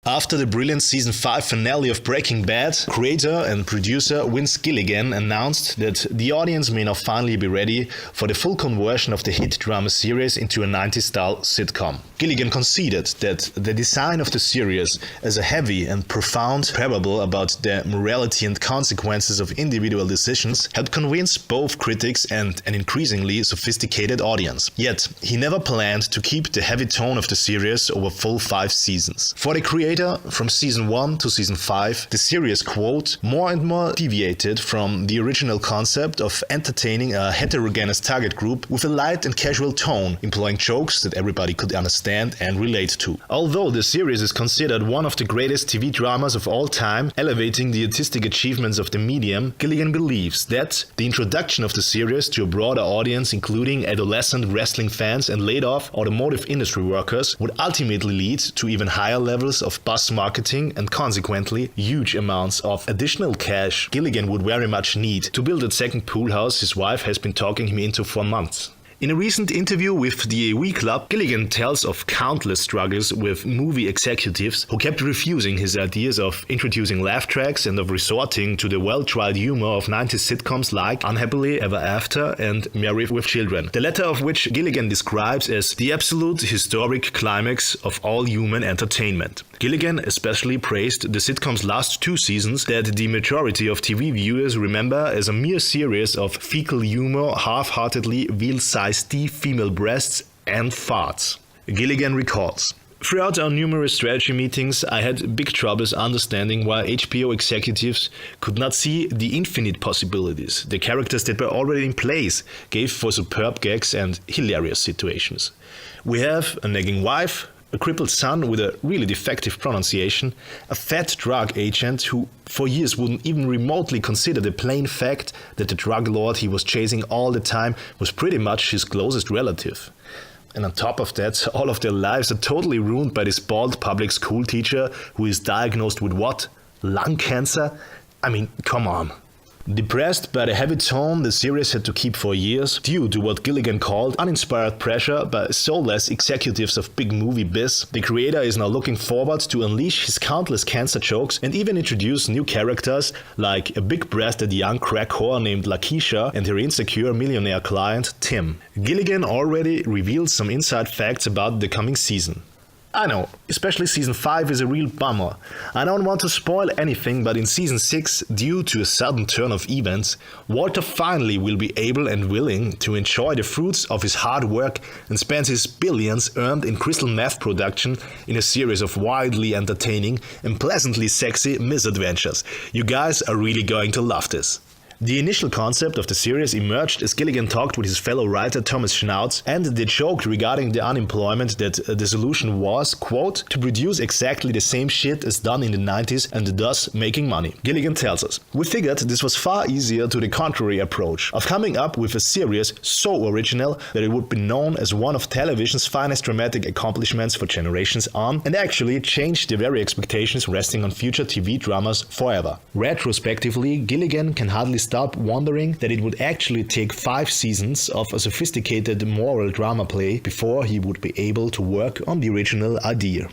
After the brilliant season 5 finale of Breaking Bad, creator and producer Vince Gilligan announced that the audience may now finally be ready for the full conversion of the hit drama series into a 90s-style sitcom. Gilligan conceded that the design of the series as a heavy and profound parable about the morality and consequences of individual decisions helped convince both critics and an increasingly sophisticated audience. Yet, he never planned to keep the heavy tone of the series over full 5 seasons. For the creator, from season 1 to season 5, the series, quote, more and more deviated from the original concept of entertaining a heterogeneous target group with a light and casual tone, employing jokes that everybody could understand and relate to. Although the series is considered one of the greatest TV dramas of all time, elevating the artistic achievements of the medium, Gilligan believes that the introduction of the series to a broader audience, including adolescent wrestling fans and laid-off automotive industry workers, would ultimately lead to even higher levels of buzz marketing and consequently huge amounts of additional cash Gilligan would very much need to build that second pool house his wife has been talking him into for months. In a recent interview with the AV Club, Gilligan tells of countless struggles with movie executives who kept refusing his ideas of introducing laugh tracks and of resorting to the well-tried humor of 90s sitcoms like Unhappily Ever After and Married with Children, the latter of which Gilligan describes as the absolute historic climax of all human entertainment. Gilligan especially praised the sitcom's last 2 seasons that the majority of TV viewers remember as a mere series of fecal humor, half-heartedly wheel-sized deep female breasts and farts. Gilligan recalls, throughout our numerous strategy meetings, I had big troubles understanding why HBO executives could not see the infinite possibilities the characters that were already in place gave for superb gags and hilarious situations. We have a nagging wife, a crippled son with a really defective pronunciation, a fat drug agent who for years wouldn't even remotely consider the plain fact that the drug lord he was chasing all the time was pretty much his closest relative. And on top of that, all of their lives are totally ruined by this bald public school teacher who is diagnosed with what? Lung cancer? I mean, come on. Depressed by the heavy tone the series had to keep for years, due to what Gilligan called uninspired pressure by soulless executives of big movie biz, the creator is now looking forward to unleash his countless cancer jokes and even introduce new characters like a big-breasted young crack whore named Lakeisha and her insecure millionaire client Tim. Gilligan already revealed some inside facts about the coming season. I know, especially season 5 is a real bummer. I don't want to spoil anything, but in season 6, due to a sudden turn of events, Walter finally will be able and willing to enjoy the fruits of his hard work and spend his billions earned in crystal meth production in a series of wildly entertaining and pleasantly sexy misadventures. You guys are really going to love this. The initial concept of the series emerged as Gilligan talked with his fellow writer Thomas Schnauz, and they joked regarding the unemployment that the solution was, quote, to produce exactly the same shit as done in the 90s and thus making money. Gilligan tells us, we figured this was far easier to the contrary approach of coming up with a series so original that it would be known as one of television's finest dramatic accomplishments for generations on, and actually change the very expectations resting on future TV dramas forever. Retrospectively, Gilligan can hardly stop wondering that it would actually take 5 seasons of a sophisticated moral drama play before he would be able to work on the original idea.